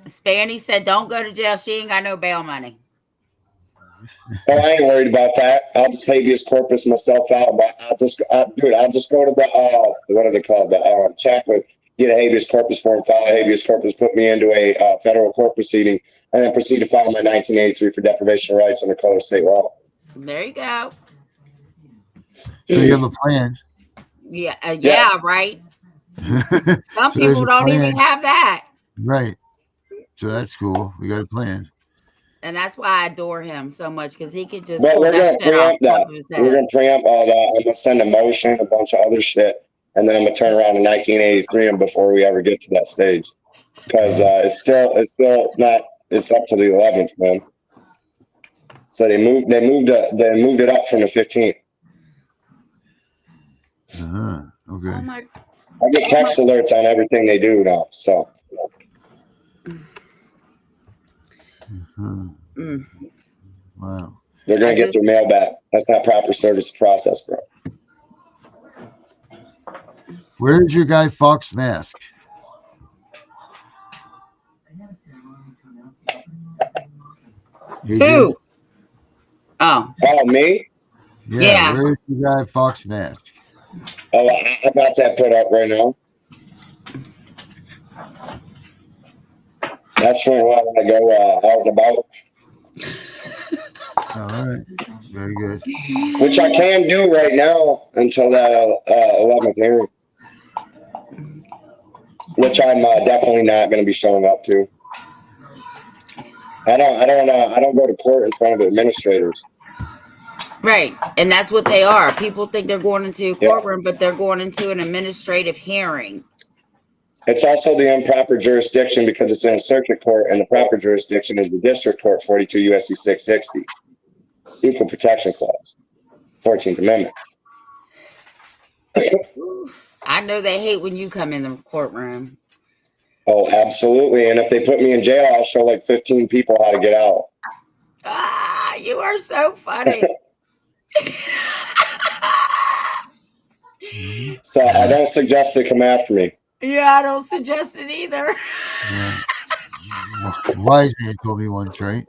Spanny said, don't go to jail. She ain't got no bail money. Oh, I ain't worried about that. I'll just habeas corpus myself out. But I'll just go to the what are they called? The chaplain, get a habeas corpus form, file a habeas corpus, put me into a federal court proceeding, and then proceed to file my 1983 for deprivation of rights under color of state law. There you go. So you have a plan. Yeah, right. Some people don't even have that. Right. So that's cool. We got a plan. And that's why I adore him so much, because he could just But pull we're that gonna shit off preempt that. of his We're head. gonna preempt all that. I'm gonna send a motion, a bunch of other shit, and then I'm gonna turn around in 1983 and before we ever get to that stage, because it's still not. It's up to the 11th, man. So they moved it up from the 15th. Okay. Oh my, I get text alerts on everything they do now. So. Wow. They're gonna get their mail back. That's not proper service process, bro. Where's your guy Fox mask? Who? Oh, me? Yeah. Where's your guy Fox mask? Oh, I got that put up right now. That's when I go out and about. All right. Very good. Which I can do right now until that 11th hearing. Which I'm definitely not going to be showing up to. I don't go to court in front of administrators. Right. And that's what they are. People think they're going into a courtroom, but they're going into an administrative hearing. It's also the improper jurisdiction because it's in a circuit court, and the proper jurisdiction is the district court, 42 U.S.C. 660. Equal Protection Clause, 14th Amendment. I know they hate when you come in the courtroom. Oh, absolutely. And if they put me in jail, I'll show like 15 people how to get out. Ah, you are so funny. So I don't suggest they come after me. Yeah, I don't suggest it either. Yeah. Wise man told me once, right?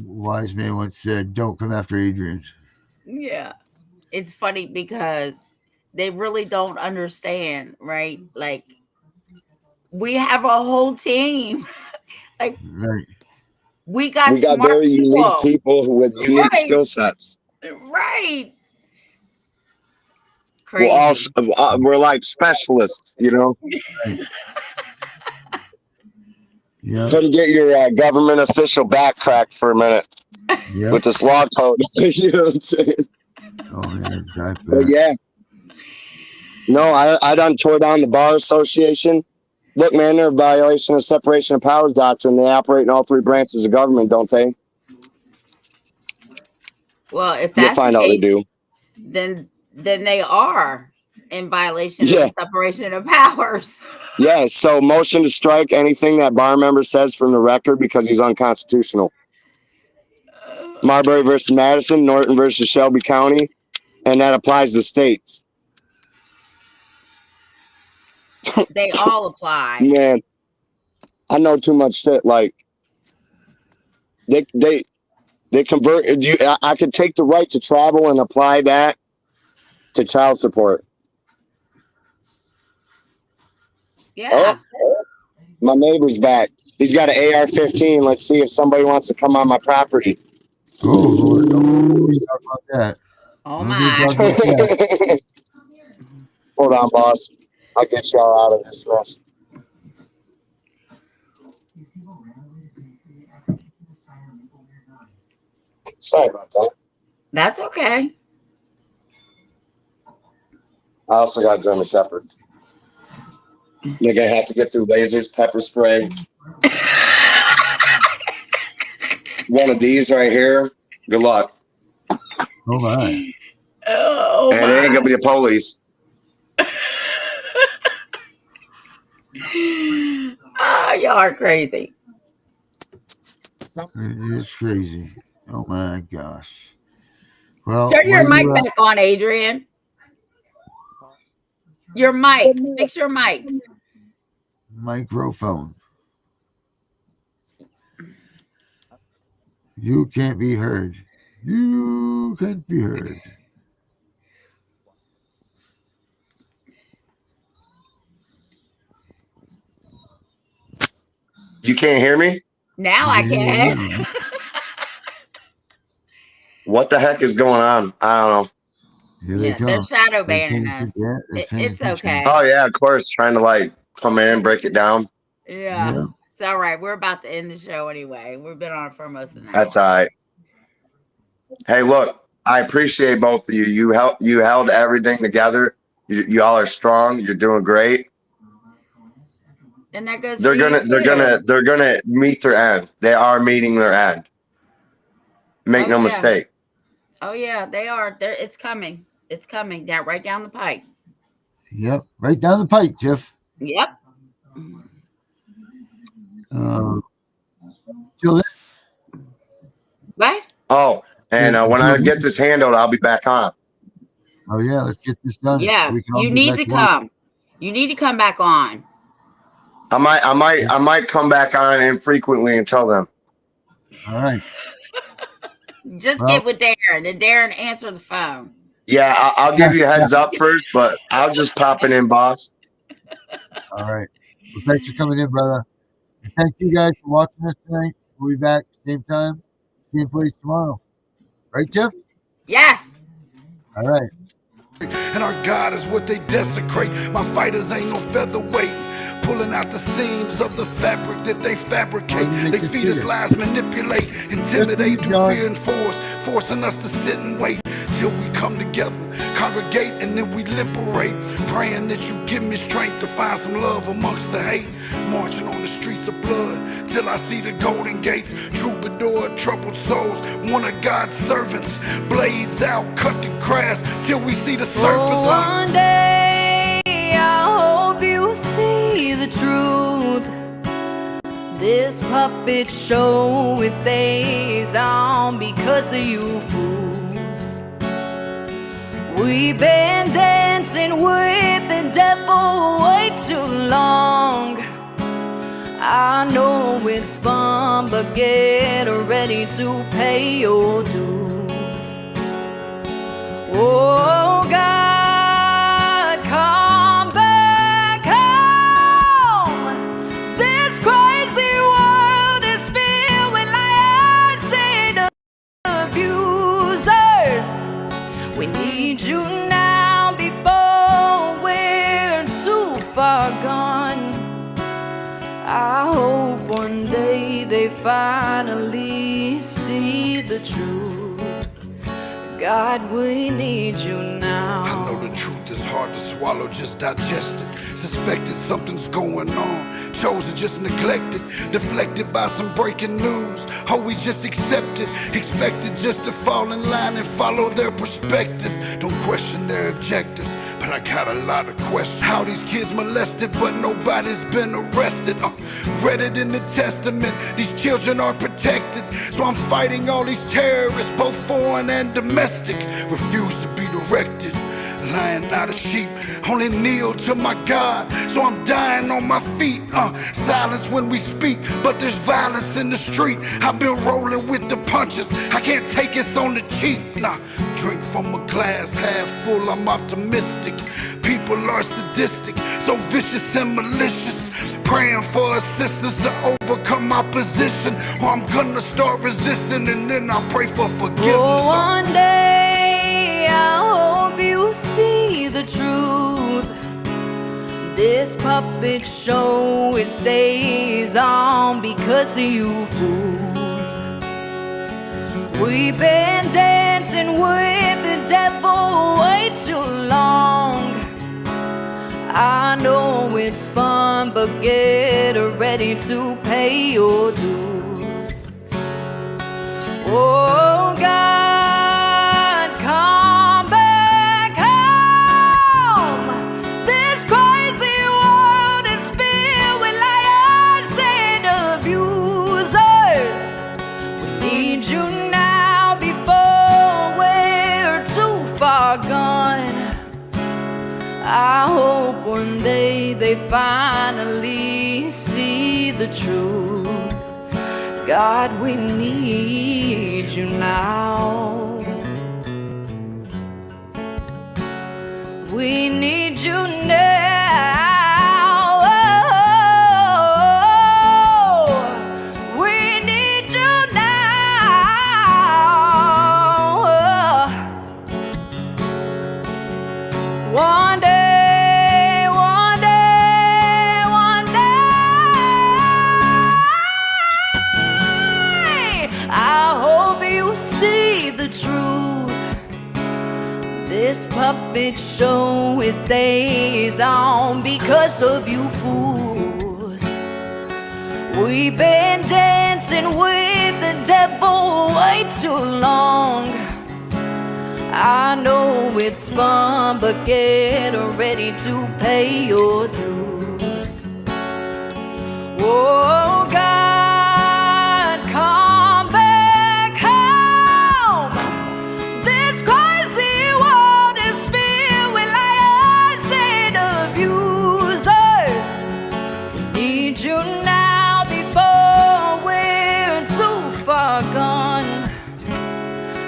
Wise man once said, "Don't come after Adrian." Yeah. It's funny because they really don't understand, right? Like, we have a whole team. Like, Right. we got smart very unique people with unique Right. skill sets. Right. We're Crazy. we're like specialists, you know. Right. Yeah. Couldn't get your government official back cracked for a minute Yeah. with this law code. You know what I'm saying? Oh man, But yeah. No, I done tore down the Bar Association. Look, man, they're a violation of separation of powers doctrine. They operate in all three branches of government, don't they? Well, if You'll that's find the out they case, do. then they are in violation Yeah. of the separation of powers. Yeah, so motion to strike anything that bar member says from the record because he's unconstitutional. Marbury versus Madison, Norton versus Shelby County, and that applies to states. They all apply. Man, I know too much shit. Like they convert you. I could take the right to travel and apply that to child support. Yeah. Oh, my neighbor's back. He's got an AR-15. Let's see if somebody wants to come on my property. Oh Lord, don't talk about that. Oh Don't my. talk about that. Hold on, boss. I'll get y'all out of this mess. Sorry about that. That's okay. I also got a German Shepherd. You're gonna have to get through lasers, pepper spray. One of these right here. Good luck. Oh my. Oh And it ain't gonna be the police. Oh, y'all are crazy. It is crazy. Oh my gosh. Well, Turn your what do mic you, back on, Adrian. Your mic. Fix your mic. microphone. You can't be heard. You can't be heard. You can't hear me? Now I can. What the heck is going on? I don't know. Here they Yeah, come. they're shadow They're banning paying us. attention. They're paying It's attention. okay. Oh yeah, of course. Trying to like come in, break it down. Yeah. Yeah. It's all right. We're about to end the show anyway. We've been on for most of the night. That's all right. Hey, look, I appreciate both of you. You held everything together. You all are strong. You're doing great. And that goes. They're gonna meet their end. They are meeting their end. Make no mistake. Oh yeah, they are. It's coming. It's coming down right down the pike. Yep. Right down the pike, Tiff. Yep. Till then. What? Oh, and when I get this handled, I'll be back on. Oh yeah, let's get this done. Yeah, We can all you get need back to work. come. You need to come back on. I might come back on infrequently and tell them. All right. Just get with Darren, and Darren answer the phone. Yeah, I'll give you a heads up first, but I'll just pop it in, boss. All right. Well, thanks for coming in, brother. And thank you guys for watching us tonight. We'll be back same time, same place tomorrow. Right, Tiff? Yes. All right. And our God is what they desecrate. My fighters ain't no featherweight. Pulling out the seams of the fabric that they fabricate. They feed us lies, manipulate, intimidate through fear and force, forcing us to sit and wait till we come together, congregate, and then we liberate. Praying that you give me strength to find some love amongst the hate. Marching on the streets of blood till I see the golden gates. Troubadour troubled souls, one of God's servants. Blades out, cut the grass till we see the serpents. One day I hope you see the truth. This puppet show, it stays on because of you fools. We've been dancing with the devil way too long. I know it's fun, but get ready to pay your dues. Oh God, come back home. This crazy world is filled with liars and abusers. We need you now before we're too far gone. I hope one day they finally see the truth. God, we need you now. I know the truth is hard to swallow, just digest it. Suspected something's going on, chosen just neglected, deflected by some breaking news. Oh, we just accept it, expected just to fall in line and follow their perspective. Don't question their objectives, but I got a lot of questions. How these kids molested, but nobody's been arrested. Read it in the Testament, these children are protected. So I'm fighting all these terrorists, both foreign and domestic. Refuse to be directed, lying not a sheep, only kneel to my God. So I'm dying on my feet. Silence when we speak, but there's violence in the street. I've been rolling with the punches, I can't take it's on the cheap. Nah, drink from a glass half full, I'm optimistic. People are sadistic, so vicious and malicious. Praying for assistance to overcome opposition, or I'm gonna start resisting and then I'll pray for forgiveness. Oh, one day I hope you see the truth. This puppet show, it stays on because of you fools. We've been dancing with the devil way too long. I know it's fun, but get ready to pay your dues. Oh God, come back home. This crazy world is filled with liars and abusers. We need you now before we're too far gone. I hope one day they finally see the truth. God, we need you now. We need you now. Oh, we need you now. One day. The truth. This puppet show, it stays on because of you fools. We've been dancing with the devil way too long. I know it's fun, but get ready to pay your dues. Oh God, come back home. This crazy world is filled with liars and abusers. We need you now before we're too far gone.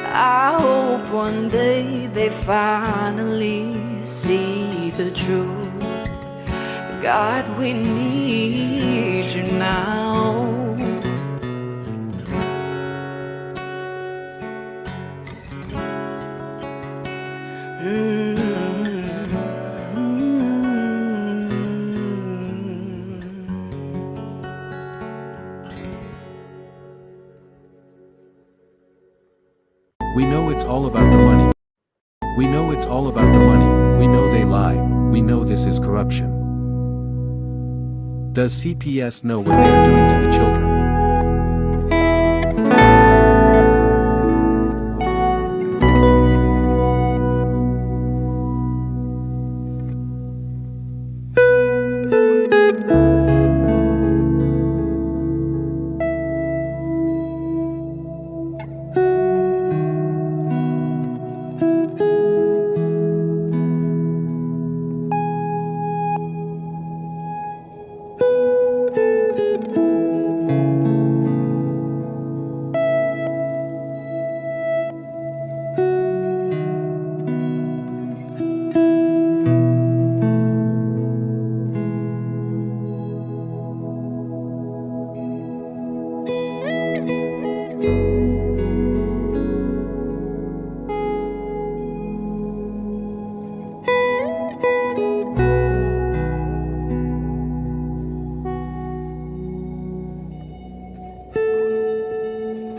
I hope one day they finally see the truth. God, we need you now. We know it's all about the money. We know it's all about the money. We know they lie. We know this is corruption. Does CPS know what they are doing to the children?